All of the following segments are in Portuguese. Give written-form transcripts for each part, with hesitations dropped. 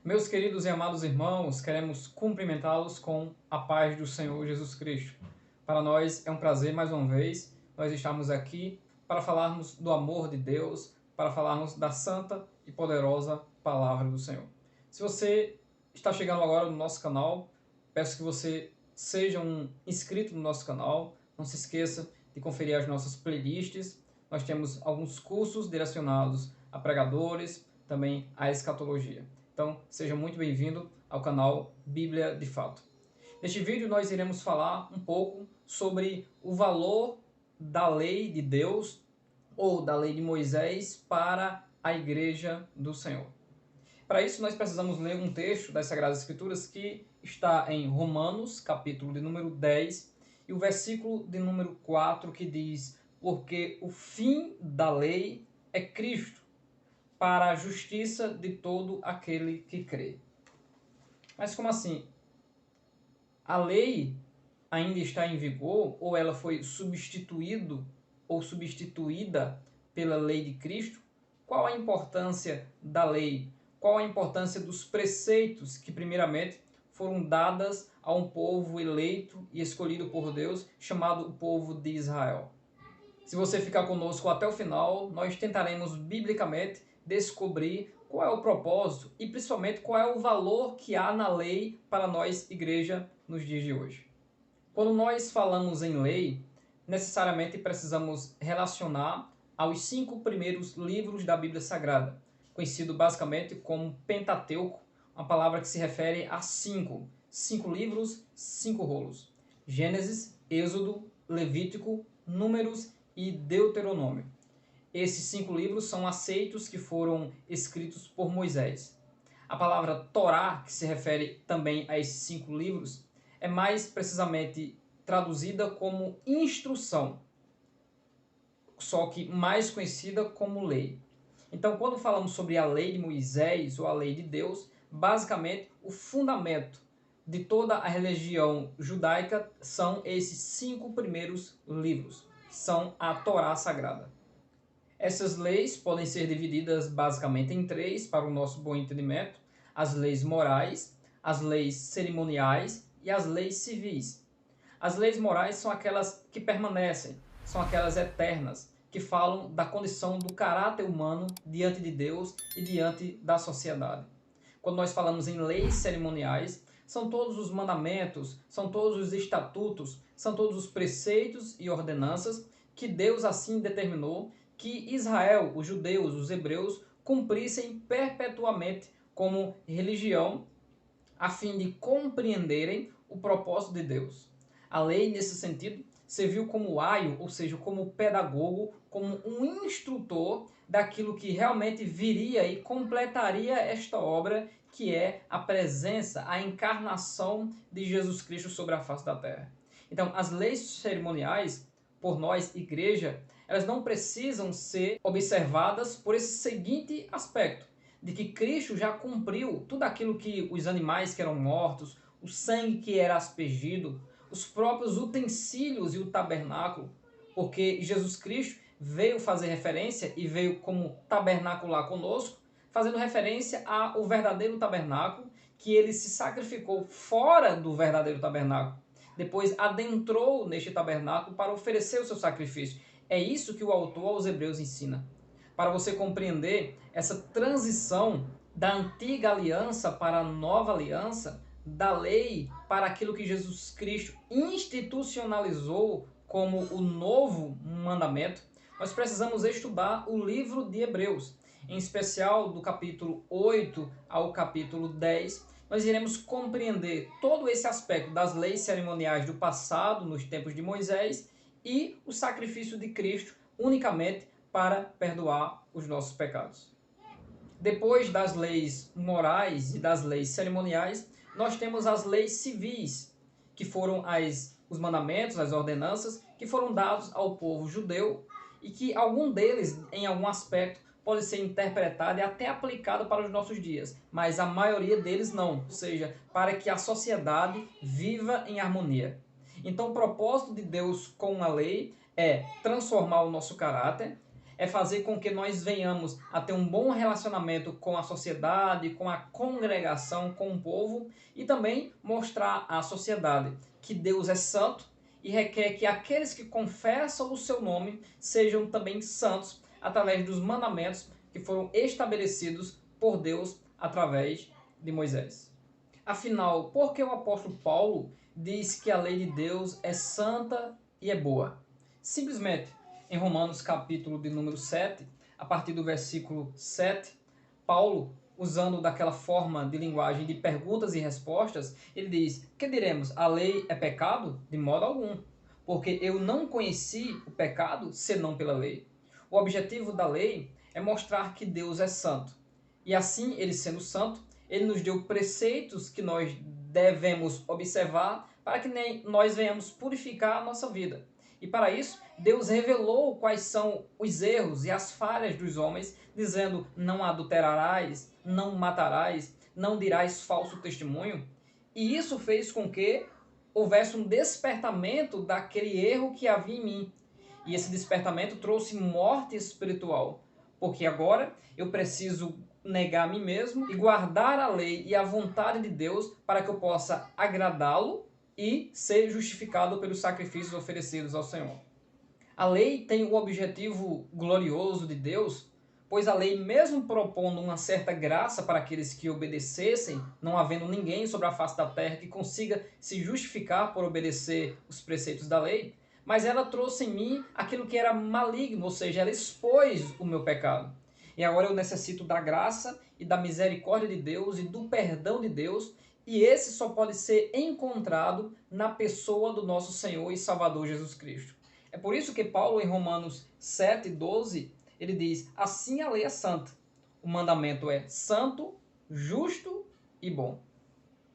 Meus queridos e amados irmãos, queremos cumprimentá-los com a paz do Senhor Jesus Cristo. Para nós é um prazer, mais uma vez, nós estamos aqui para falarmos do amor de Deus, para falarmos da santa e poderosa palavra do Senhor. Se você está chegando agora no nosso canal, peço que você seja um inscrito no nosso canal. Não se esqueça de conferir as nossas playlists. Nós temos alguns cursos direcionados a pregadores, também à escatologia. Então, seja muito bem-vindo ao canal Bíblia de Fato. Neste vídeo nós iremos falar um pouco sobre o valor da lei de Deus ou da lei de Moisés para a igreja do Senhor. Para isso nós precisamos ler um texto das Sagradas Escrituras que está em Romanos, capítulo de número 10, e o versículo de número 4, que diz: porque o fim da lei é Cristo, para a justiça de todo aquele que crê. Mas como assim? A lei ainda está em vigor ou ela foi substituído ou substituída pela lei de Cristo? Qual a importância da lei? Qual a importância dos preceitos que primeiramente foram dadas a um povo eleito e escolhido por Deus, chamado o povo de Israel? Se você ficar conosco até o final, nós tentaremos biblicamente descobrir qual é o propósito e principalmente qual é o valor que há na lei para nós, igreja, nos dias de hoje. Quando nós falamos em lei, necessariamente precisamos relacionar aos 5 primeiros livros da Bíblia Sagrada, conhecido basicamente como Pentateuco, uma palavra que se refere a 5 livros, 5 rolos: Gênesis, Êxodo, Levítico, Números e Deuteronômio. Esses 5 livros são aceitos que foram escritos por Moisés. A palavra Torá, que se refere também a esses 5 livros, é mais precisamente traduzida como instrução, só que mais conhecida como lei. Então, quando falamos sobre a lei de Moisés ou a lei de Deus, basicamente o fundamento de toda a religião judaica são esses 5 primeiros livros, são a Torá Sagrada. Essas leis podem ser divididas basicamente em 3, para o nosso bom entendimento: as leis morais, as leis cerimoniais e as leis civis. As leis morais são aquelas que permanecem, são aquelas eternas, que falam da condição do caráter humano diante de Deus e diante da sociedade. Quando nós falamos em leis cerimoniais, são todos os mandamentos, são todos os estatutos, são todos os preceitos e ordenanças que Deus assim determinou que Israel, os judeus, os hebreus, cumprissem perpetuamente como religião, a fim de compreenderem o propósito de Deus. A lei, nesse sentido, serviu como aio, ou seja, como pedagogo, como um instrutor daquilo que realmente viria e completaria esta obra, que é a presença, a encarnação de Jesus Cristo sobre a face da terra. Então, as leis cerimoniais, por nós, igreja, elas não precisam ser observadas por esse seguinte aspecto: de que Cristo já cumpriu tudo aquilo que os animais que eram mortos, o sangue que era aspergido, os próprios utensílios e o tabernáculo, porque Jesus Cristo veio fazer referência e veio como tabernacular conosco, fazendo referência ao verdadeiro tabernáculo, que ele se sacrificou fora do verdadeiro tabernáculo, depois adentrou neste tabernáculo para oferecer o seu sacrifício. É isso que o autor aos Hebreus ensina. Para você compreender essa transição da antiga aliança para a nova aliança, da lei para aquilo que Jesus Cristo institucionalizou como o novo mandamento, nós precisamos estudar o livro de Hebreus, em especial do capítulo 8 ao capítulo 10. Nós iremos compreender todo esse aspecto das leis cerimoniais do passado, nos tempos de Moisés, e o sacrifício de Cristo unicamente para perdoar os nossos pecados. Depois das leis morais e das leis cerimoniais, nós temos as leis civis, que foram os mandamentos, as ordenanças, que foram dados ao povo judeu e que algum deles, em algum aspecto, pode ser interpretado e até aplicado para os nossos dias, mas a maioria deles não, ou seja, para que a sociedade viva em harmonia. Então, o propósito de Deus com a lei é transformar o nosso caráter, é fazer com que nós venhamos a ter um bom relacionamento com a sociedade, com a congregação, com o povo, e também mostrar à sociedade que Deus é santo e requer que aqueles que confessam o seu nome sejam também santos através dos mandamentos que foram estabelecidos por Deus através de Moisés. Afinal, por que o apóstolo Paulo diz que a lei de Deus é santa e é boa? Simplesmente, em Romanos capítulo de número 7, a partir do versículo 7, Paulo, usando daquela forma de linguagem de perguntas e respostas, ele diz: que diremos? A lei é pecado? De modo algum, porque eu não conheci o pecado senão pela lei. O objetivo da lei é mostrar que Deus é santo. E assim, ele sendo santo, ele nos deu preceitos que nós devemos observar para que nós venhamos purificar a nossa vida. E para isso, Deus revelou quais são os erros e as falhas dos homens, dizendo: não adulterarás, não matarás, não dirás falso testemunho. E isso fez com que houvesse um despertamento daquele erro que havia em mim. E esse despertamento trouxe morte espiritual, porque agora eu preciso negar a mim mesmo e guardar a lei e a vontade de Deus para que eu possa agradá-lo e ser justificado pelos sacrifícios oferecidos ao Senhor. A lei tem o objetivo glorioso de Deus, pois a lei, mesmo propondo uma certa graça para aqueles que obedecessem, não havendo ninguém sobre a face da terra que consiga se justificar por obedecer os preceitos da lei, mas ela trouxe em mim aquilo que era maligno, ou seja, ela expôs o meu pecado. E agora eu necessito da graça e da misericórdia de Deus e do perdão de Deus, e esse só pode ser encontrado na pessoa do nosso Senhor e Salvador Jesus Cristo. É por isso que Paulo, em Romanos 7:12, ele diz: assim a lei é santa. O mandamento é santo, justo e bom.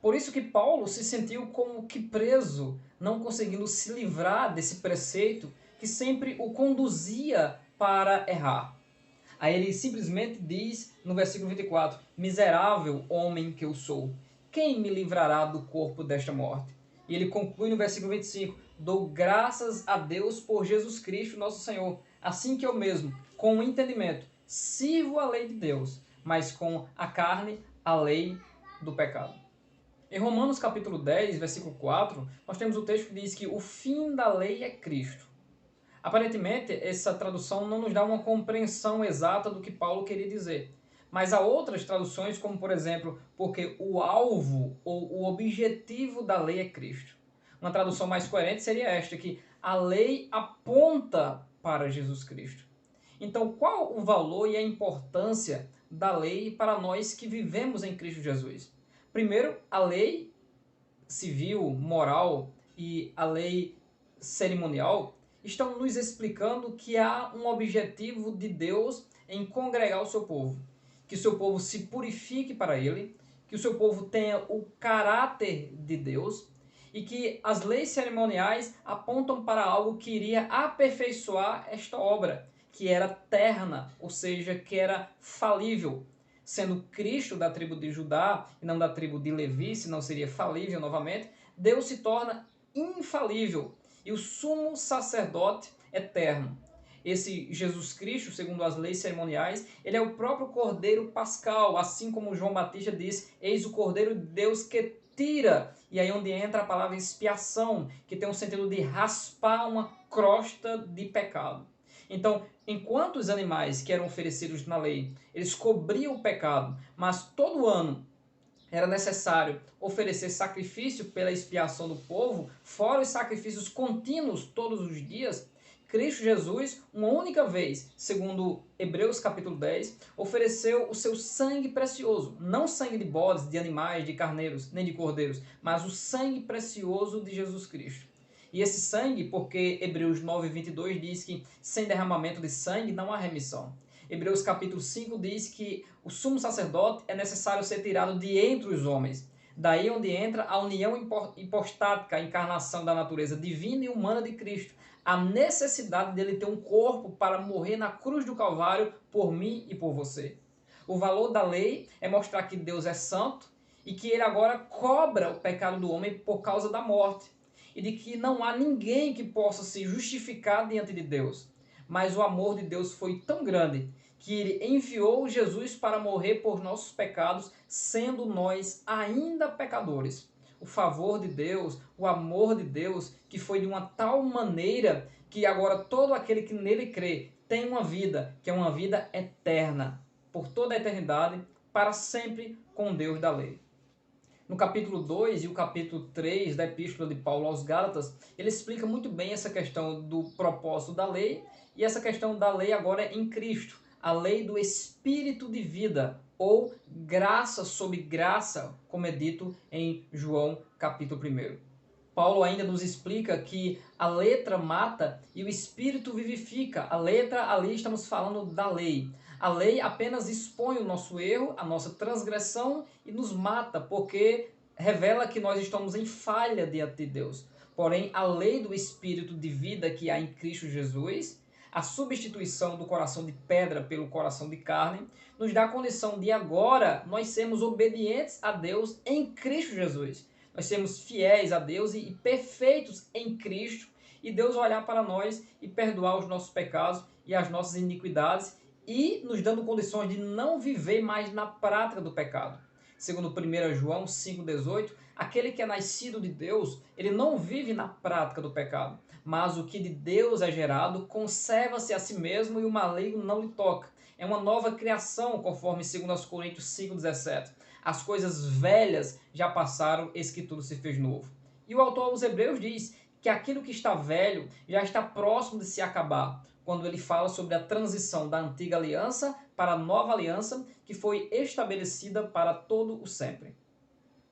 Por isso que Paulo se sentiu como que preso, não conseguindo se livrar desse preceito que sempre o conduzia para errar. Aí ele simplesmente diz no versículo 24: miserável homem que eu sou, quem me livrará do corpo desta morte? E ele conclui no versículo 25: dou graças a Deus por Jesus Cristo nosso Senhor, assim que eu mesmo, com o entendimento, sirvo a lei de Deus, mas com a carne, a lei do pecado. Em Romanos capítulo 10, versículo 4, nós temos o texto que diz que o fim da lei é Cristo. Aparentemente, essa tradução não nos dá uma compreensão exata do que Paulo queria dizer. Mas há outras traduções, como por exemplo, porque o alvo ou o objetivo da lei é Cristo. Uma tradução mais coerente seria esta, que a lei aponta para Jesus Cristo. Então, qual o valor e a importância da lei para nós que vivemos em Cristo Jesus? Primeiro, a lei civil, moral e a lei cerimonial estão nos explicando que há um objetivo de Deus em congregar o seu povo. Que o seu povo se purifique para ele, que o seu povo tenha o caráter de Deus e que as leis cerimoniais apontam para algo que iria aperfeiçoar esta obra, que era terna, ou seja, que era falível. Sendo Cristo da tribo de Judá e não da tribo de Levi, senão seria falível novamente, Deus se torna infalível e o sumo sacerdote eterno. Esse Jesus Cristo, segundo as leis cerimoniais, ele é o próprio Cordeiro Pascal, assim como João Batista diz: eis o Cordeiro de Deus que tira, e aí onde entra a palavra expiação, que tem um sentido de raspar uma crosta de pecado. Então, enquanto os animais que eram oferecidos na lei, eles cobriam o pecado, mas todo ano era necessário oferecer sacrifício pela expiação do povo, fora os sacrifícios contínuos todos os dias, Cristo Jesus, uma única vez, segundo Hebreus capítulo 10, ofereceu o seu sangue precioso, não sangue de bodes, de animais, de carneiros, nem de cordeiros, mas o sangue precioso de Jesus Cristo. E esse sangue, porque Hebreus 9:22 diz que sem derramamento de sangue não há remissão. Hebreus capítulo 5 diz que o sumo sacerdote é necessário ser tirado de entre os homens. Daí onde entra a união hipostática, a encarnação da natureza divina e humana de Cristo. A necessidade dele ter um corpo para morrer na cruz do Calvário por mim e por você. O valor da lei é mostrar que Deus é santo e que ele agora cobra o pecado do homem por causa da morte. E de que não há ninguém que possa se justificar diante de Deus. mas o amor de Deus foi tão grande que ele enviou Jesus para morrer por nossos pecados, sendo nós ainda pecadores. O favor de Deus, o amor de Deus, que foi de uma tal maneira que agora todo aquele que nele crê tem uma vida, que é uma vida eterna, por toda a eternidade, para sempre com Deus da lei. No capítulo 2 e o capítulo 3 da Epístola de Paulo aos Gálatas, ele explica muito bem essa questão do propósito da lei e essa questão da lei agora em Cristo, a lei do Espírito de vida, ou graça sobre graça, como é dito em João capítulo 1. Paulo ainda nos explica que a letra mata e o Espírito vivifica. A letra, ali estamos falando da lei. A lei apenas expõe o nosso erro, a nossa transgressão e nos mata, porque revela que nós estamos em falha diante de Deus. Porém, a lei do Espírito de vida que há em Cristo Jesus, a substituição do coração de pedra pelo coração de carne, nos dá a condição de agora nós sermos obedientes a Deus em Cristo Jesus. Nós sermos fiéis a Deus e perfeitos em Cristo, e Deus olhar para nós e perdoar os nossos pecados e as nossas iniquidades, e nos dando condições de não viver mais na prática do pecado. Segundo 1 João 5,18, aquele que é nascido de Deus, ele não vive na prática do pecado, mas o que de Deus é gerado conserva-se a si mesmo e o maligno não lhe toca. É uma nova criação, conforme 2 Coríntios 5,17. As coisas velhas já passaram, eis que tudo se fez novo. E o autor aos Hebreus diz que aquilo que está velho já está próximo de se acabar, quando ele fala sobre a transição da antiga aliança para a nova aliança, que foi estabelecida para todo o sempre.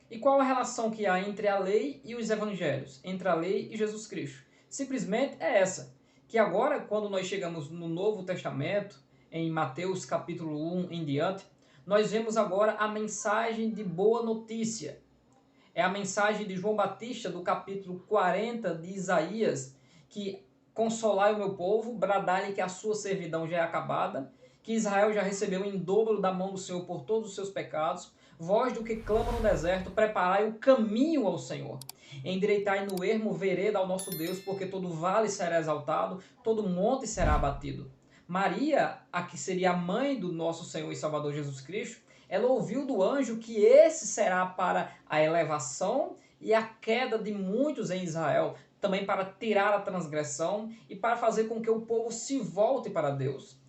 E qual a relação que há entre a lei e os evangelhos, entre a lei e Jesus Cristo? Simplesmente é essa, que agora, quando nós chegamos no Novo Testamento, em Mateus capítulo 1 em diante, nós vemos agora a mensagem de boa notícia. É a mensagem de João Batista, do capítulo 40 de Isaías, que consolai o meu povo, bradai-lhe que a sua servidão já é acabada, que Israel já recebeu em dobro da mão do Senhor por todos os seus pecados, vós do que clama no deserto, preparai o caminho ao Senhor. Endireitai no ermo vereda ao nosso Deus, porque todo vale será exaltado, todo monte será abatido. Maria, a que seria a mãe do nosso Senhor e Salvador Jesus Cristo, ela ouviu do anjo que esse será para a elevação e a queda de muitos em Israel, também para tirar a transgressão e para fazer com que o povo se volte para Deus.